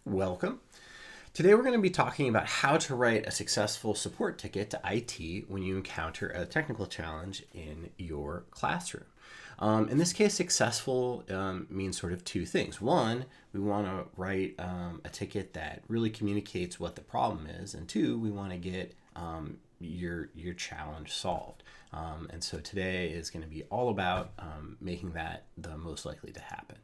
Welcome. Today we're going to be talking about how to write a successful support ticket to IT when you encounter a technical challenge in your classroom. In this case, successful means sort of two things. One, we want to write a ticket that really communicates what the problem is, and two, we want to get your challenge solved. And so today is going to be all about making that the most likely to happen.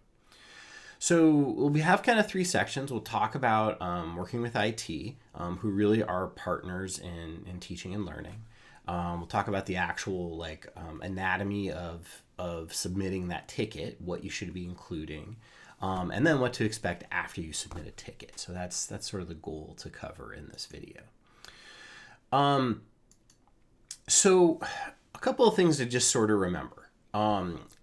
So we have kind of three sections. We'll talk about working with IT, who really are partners in teaching and learning. We'll talk about the actual anatomy of submitting that ticket, what you should be including, and then what to expect after you submit a ticket. So that's sort of the goal to cover in this video. So a couple of things to just sort of remember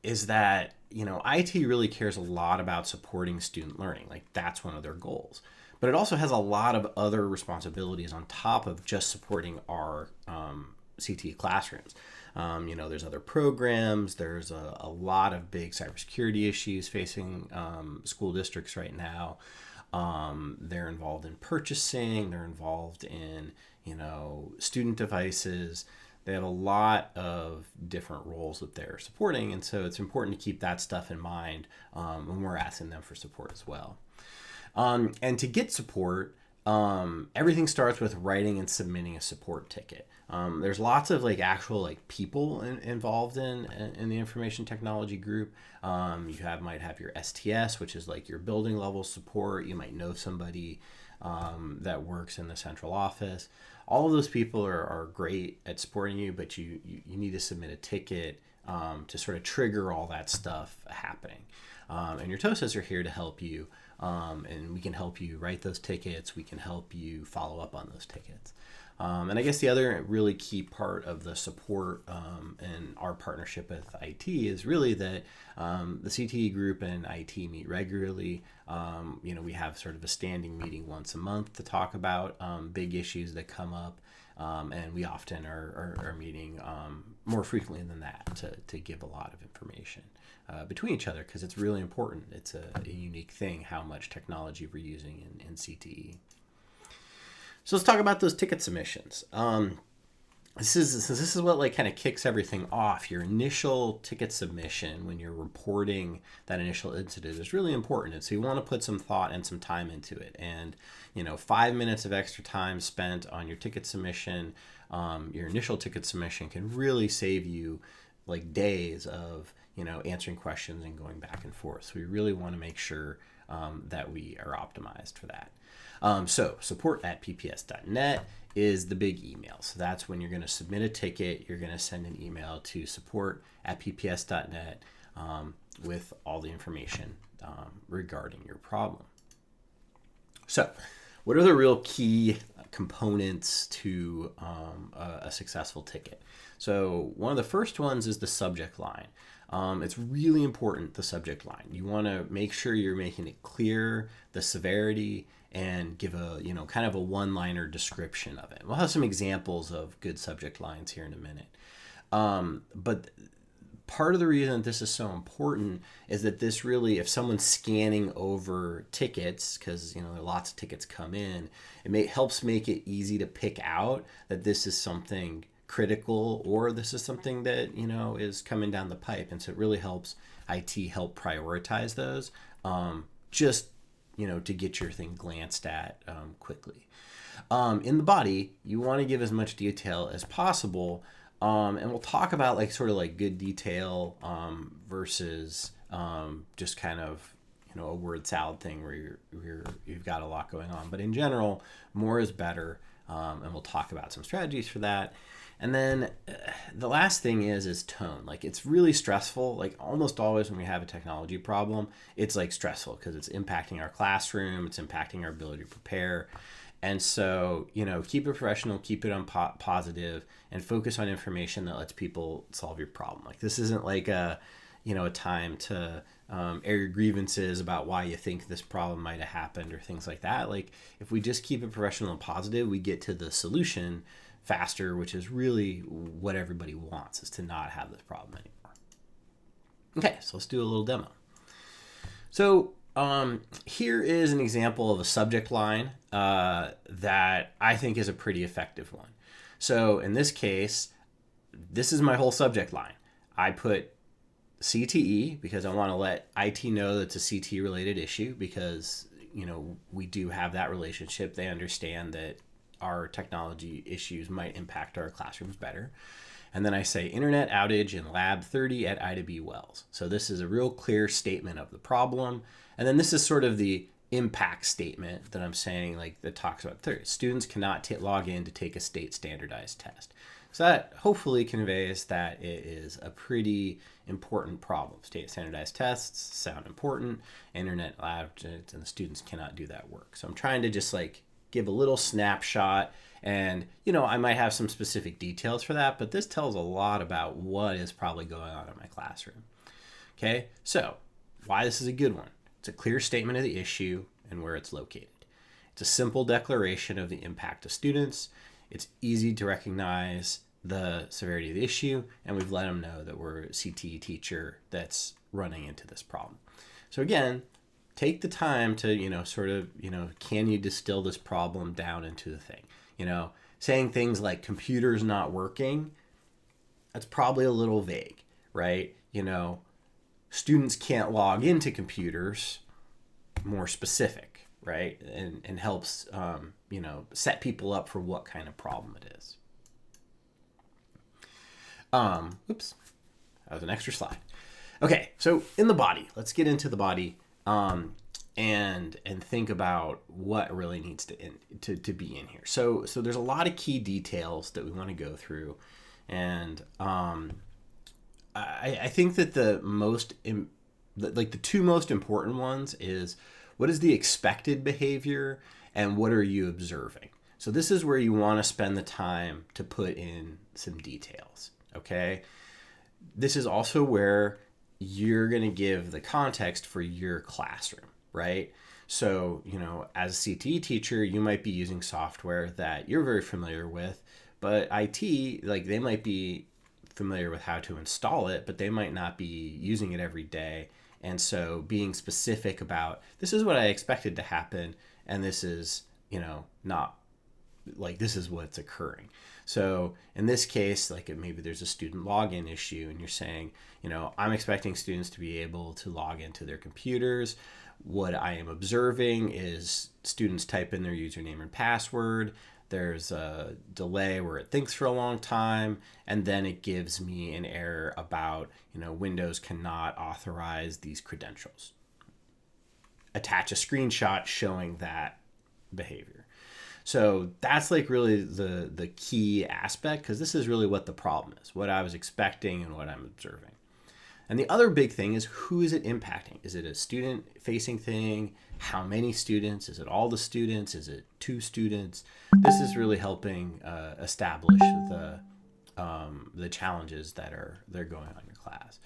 is that IT really cares a lot about supporting student learning. Like, that's one of their goals. But it also has a lot of other responsibilities on top of just supporting our CTE classrooms. There's other programs. There's a lot of big cybersecurity issues facing school districts right now. They're involved in purchasing. They're involved in, student devices. They have a lot of different roles that they're supporting, and so it's important to keep that stuff in mind when we're asking them for support as well. And to get support, everything starts with writing and submitting a support ticket. There's lots of actual people involved in the information technology group. You might have your STS, which is your building level support. You might know somebody that works in the central office. All of those people are great at supporting you, but you need to submit a ticket to sort of trigger all that stuff happening. And your TOSAs are here to help you, and we can help you write those tickets. We can help you follow up on those tickets. And I guess the other really key part of the support and our partnership with IT is really that the CTE group and IT meet regularly. We have sort of a standing meeting once a month to talk about big issues that come up. And we often are meeting more frequently than that to give a lot of information between each other, because it's really important. It's a unique thing how much technology we're using in CTE. So let's talk about those ticket submissions. This is what kind of kicks everything off. Your initial ticket submission, when you're reporting that initial incident, is really important. And so you want to put some thought and some time into it. And 5 minutes of extra time spent on your ticket submission, your initial ticket submission, can really save you days of answering questions and going back and forth. So we really want to make sure that we are optimized for that. So support@pps.net is the big email. So that's when you're going to submit a ticket. You're going to send an email to support@pps.net with all the information regarding your problem. So what are the real key components to a successful ticket? So one of the first ones is the subject line. It's really important, the subject line. You want to make sure you're making it clear, the severity, and give a kind of a one-liner description of it. We'll have some examples of good subject lines here in a minute. But part of the reason this is so important is that this really, if someone's scanning over tickets, because lots of tickets come in, helps make it easy to pick out that this is something critical or this is something that is coming down the pipe. And so it really helps IT help prioritize those, to get your thing glanced at quickly. In the body, you want to give as much detail as possible, and we'll talk about good detail versus just kind of a word salad thing where you've got a lot going on. But in general, more is better, and we'll talk about some strategies for that. And then the last thing is tone. It's really stressful. Almost always when we have a technology problem, it's stressful because it's impacting our classroom, it's impacting our ability to prepare. And so, keep it professional, keep it positive, and focus on information that lets people solve your problem. This isn't a time to air your grievances about why you think this problem might have happened or things like that. If we just keep it professional and positive, we get to the solution faster, which is really what everybody wants, is to not have this problem anymore. Okay, so let's do a little demo. So Here is an example of a subject line that I think is a pretty effective one. So in this case, this is my whole subject line. I put CTE because I want to let IT know that it's a CTE related issue because, we do have that relationship. They understand that our technology issues might impact our classrooms better. And then I say internet outage in lab 30 at Ida B. Wells. So this is a real clear statement of the problem. And then this is sort of the impact statement that I'm saying, like that talks about students cannot log in to take a state standardized test. So that hopefully conveys that it is a pretty important problem. State standardized tests sound important. Internet lab and the students cannot do that work. So I'm trying to just like give a little snapshot, and I might have some specific details for that, but this tells a lot about what is probably going on in my classroom. Okay, so why this is a good one. It's a clear statement of the issue and where it's located. It's a simple declaration of the impact to students. It's easy to recognize the severity of the issue, and we've let them know that we're a CTE teacher that's running into this problem. So again, take the time to, can you distill this problem down into the thing? Saying things like computers not working, that's probably a little vague, right? Students can't log into computers, more specific, right? And helps, set people up for what kind of problem it is. Oops, that was an extra slide. Okay, so in the body, let's get into the body and think about what really needs to be in here. So there's a lot of key details that we want to go through, and I think that the two most important ones is what is the expected behavior and what are you observing. So this is where you want to spend the time to put in some details. Okay, this is also where you're going to give the context for your classroom, right? So, as a CTE teacher, you might be using software that you're very familiar with, but IT, they might be familiar with how to install it, but they might not be using it every day. And so being specific about this is what I expected to happen, and this is, not this is what's occurring. So in this case, maybe there's a student login issue and you're saying, I'm expecting students to be able to log into their computers. What I am observing is students type in their username and password. There's a delay where it thinks for a long time, and then it gives me an error about, Windows cannot authorize these credentials. Attach a screenshot showing that behavior. So that's really the key aspect, because this is really what the problem is, what I was expecting and what I'm observing. And the other big thing is, who is it impacting? Is it a student-facing thing? How many students? Is it all the students? Is it 2 students? This is really helping establish the challenges that are going on in your class.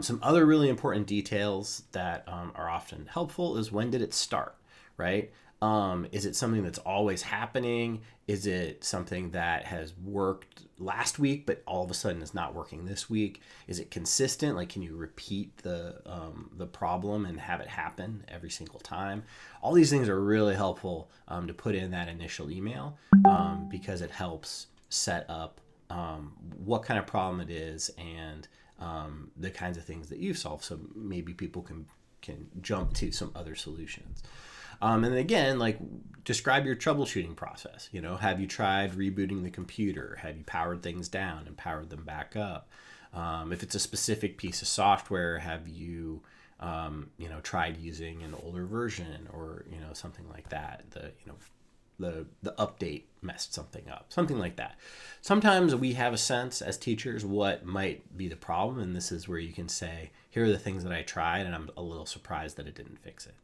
Some other really important details that are often helpful is, when did it start, right? Is it something that's always happening? Is it something that has worked last week but all of a sudden is not working this week? Is it consistent? Can you repeat the problem and have it happen every single time? All these things are really helpful to put in that initial email because it helps set up what kind of problem it is and the kinds of things that you've solved, so maybe people can jump to some other solutions. And again, describe your troubleshooting process. Have you tried rebooting the computer? Have you powered things down and powered them back up? If it's a specific piece of software, have you, tried using an older version or, something like that? The update messed something up, something like that. Sometimes we have a sense as teachers what might be the problem, and this is where you can say, here are the things that I tried, and I'm a little surprised that it didn't fix it.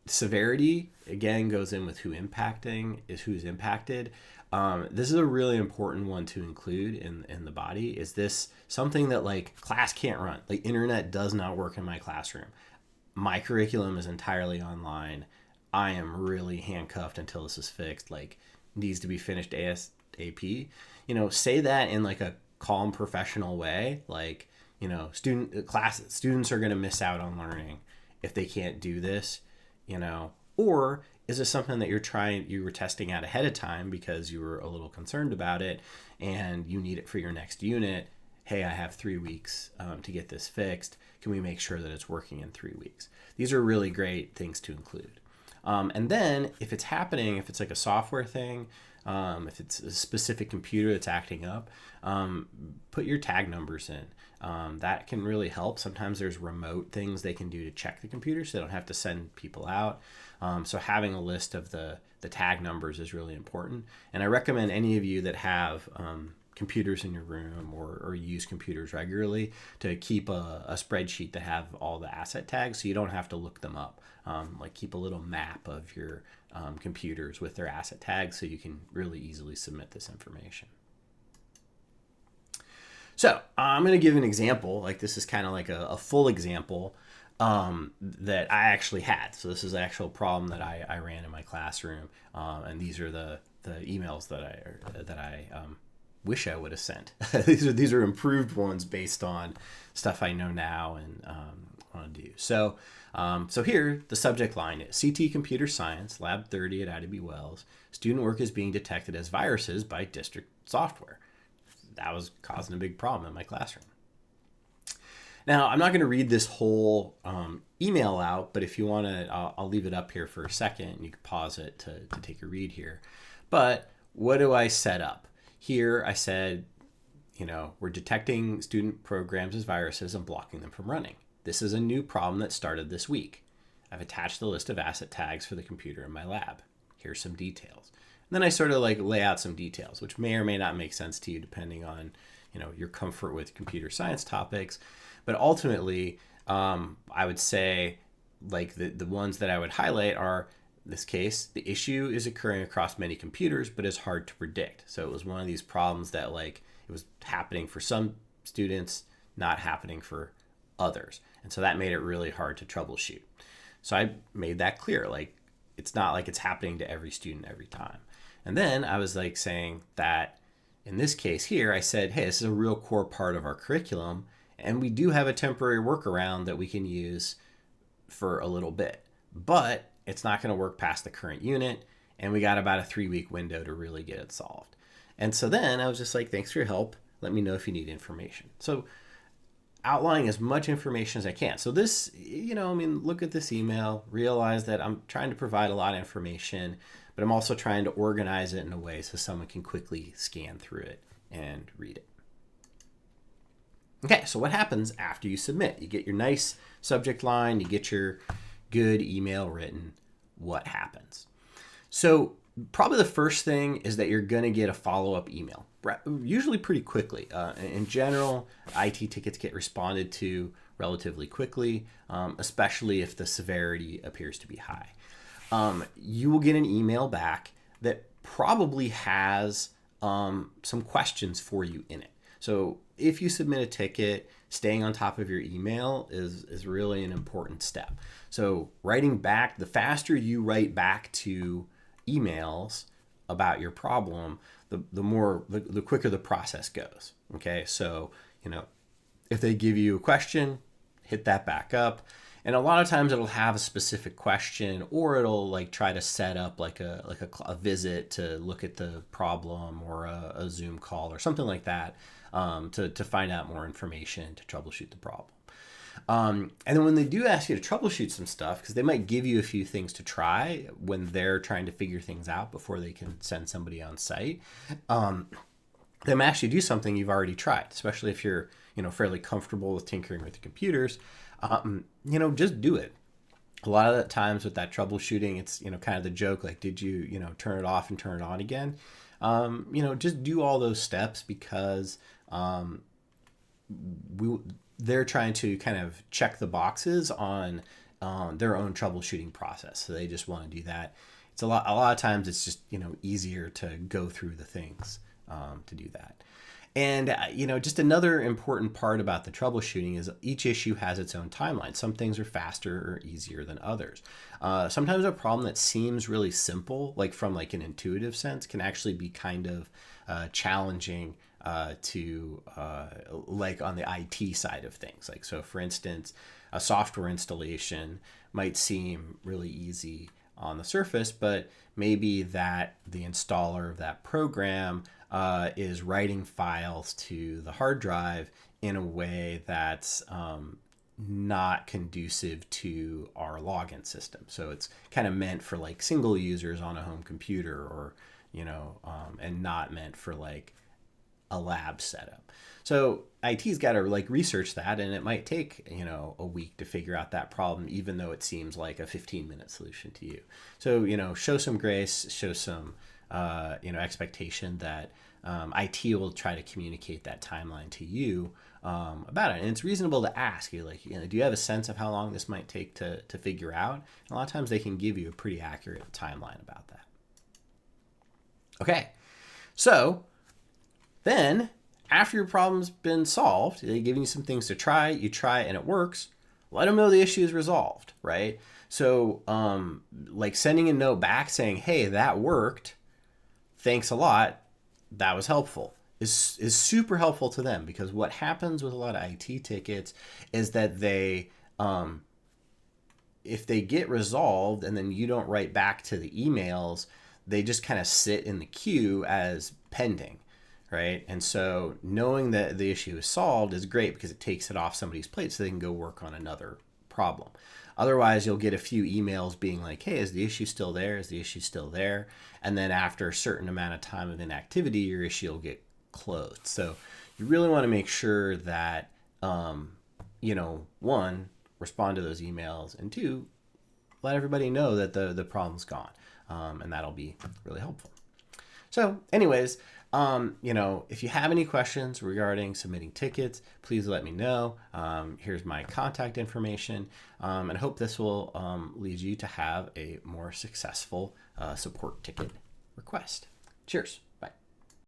Severity, again, goes in with who's impacted. This is a really important one to include in the body. Is this something that class can't run? Internet does not work in my classroom. My curriculum is entirely online. I am really handcuffed until this is fixed. Needs to be finished ASAP. Say that in a calm, professional way. students are going to miss out on learning if they can't do this, or is this something that you were testing out ahead of time because you were a little concerned about it and you need it for your next unit? Hey, I have 3 weeks to get this fixed. Can we make sure that it's working in 3 weeks? These are really great things to include. And then if it's happening, if it's like a software thing, if it's a specific computer that's acting up, put your tag numbers in. That can really help. Sometimes there's remote things they can do to check the computer so they don't have to send people out. So having a list of the tag numbers is really important. And I recommend any of you that have computers in your room or use computers regularly to keep a spreadsheet that have all the asset tags so you don't have to look them up. Like keep a little map of your computers with their asset tags so you can really easily submit this information. So I'm going to give an example. Like this is kind of like a full example that I actually had. So this is the actual problem that I ran in my classroom, and these are the emails that I wish I would have sent. these are improved ones based on stuff I know now and want to do. So here the subject line is CTE Computer Science Lab 30 at IDB Wells. Student work is being detected as viruses by district software. That was causing a big problem in my classroom. Now, I'm not going to read this whole email out, but if you want to, I'll leave it up here for a second. You can pause it to take a read here. But what do I set up? Here I said, we're detecting student programs as viruses and blocking them from running. This is a new problem that started this week. I've attached the list of asset tags for the computer in my lab. Here's some details. And then I sort of like lay out some details, which may or may not make sense to you depending on, your comfort with computer science topics. But ultimately, I would say like the ones that I would highlight are, in this case, the issue is occurring across many computers, but is hard to predict. So it was one of these problems that like it was happening for some students, not happening for others. And so that made it really hard to troubleshoot. So I made that clear. Like, it's not like it's happening to every student every time. And then I was like saying that in this case here, I said, hey, this is a real core part of our curriculum. And we do have a temporary workaround that we can use for a little bit, but it's not going to work past the current unit. And we got about a 3-week window to really get it solved. And so then I was just like, thanks for your help. Let me know if you need information. So outlining as much information as I can. So this, look at this email, realize that I'm trying to provide a lot of information, but I'm also trying to organize it in a way so someone can quickly scan through it and read it. Okay, so what happens after you submit? You get your nice subject line, you get your good email written. What happens? So probably the first thing is that you're going to get a follow-up email, usually pretty quickly. In general, IT tickets get responded to relatively quickly, especially if the severity appears to be high. You will get an email back that probably has some questions for you in it. So if you submit a ticket, staying on top of your email is really an important step. So writing back, the faster you write back to emails about your problem, the quicker the process goes. Okay, so if they give you a question, hit that back up. And a lot of times it'll have a specific question, or it'll like try to set up like a visit to look at the problem, or a Zoom call or something like that, to find out more information to troubleshoot the problem. And then when they do ask you to troubleshoot some stuff, because they might give you a few things to try when they're trying to figure things out before they can send somebody on site, they might actually do something you've already tried, especially if you're fairly comfortable with tinkering with the computers. Just do it. A lot of the times with that troubleshooting, it's kind of the joke, like, did you turn it off and turn it on again? Just do all those steps, because they're trying to kind of check the boxes on their own troubleshooting process. So they just want to do that. It's a lot of times it's just, easier to go through the things to do that. And, just another important part about the troubleshooting is each issue has its own timeline. Some things are faster or easier than others. Sometimes a problem that seems really simple, like from like an intuitive sense, can actually be kind of challenging like on the IT side of things. Like, so for instance, a software installation might seem really easy on the surface, but maybe that the installer of that program is writing files to the hard drive in a way that's not conducive to our login system. So it's kind of meant for like single users on a home computer, or and not meant for like a lab setup. So IT's got to like research that, and it might take a week to figure out that problem, even though it seems like a 15-minute solution to you. So show some grace, show some expectation that IT will try to communicate that timeline to you about it. And it's reasonable to ask you, like, do you have a sense of how long this might take to figure out? And a lot of times they can give you a pretty accurate timeline about that. Okay, so then after your problem's been solved, they give you some things to try, you try and it works, let them know the issue is resolved, right? So like sending a note back saying, hey, that worked, thanks a lot, that was helpful, is super helpful to them, because what happens with a lot of IT tickets is that they, if they get resolved and then you don't write back to the emails, they just kind of sit in the queue as pending, right? And so knowing that the issue is solved is great, because it takes it off somebody's plate so they can go work on another problem. Otherwise, you'll get a few emails being like, hey, is the issue still there? Is the issue still there? And then after a certain amount of time of inactivity, your issue will get closed. So you really want to make sure that, one, respond to those emails, and two, let everybody know that the problem's gone. And that'll be really helpful. So anyways, if you have any questions regarding submitting tickets, please let me know. Here's my contact information, and I hope this will lead you to have a more successful support ticket request. Cheers.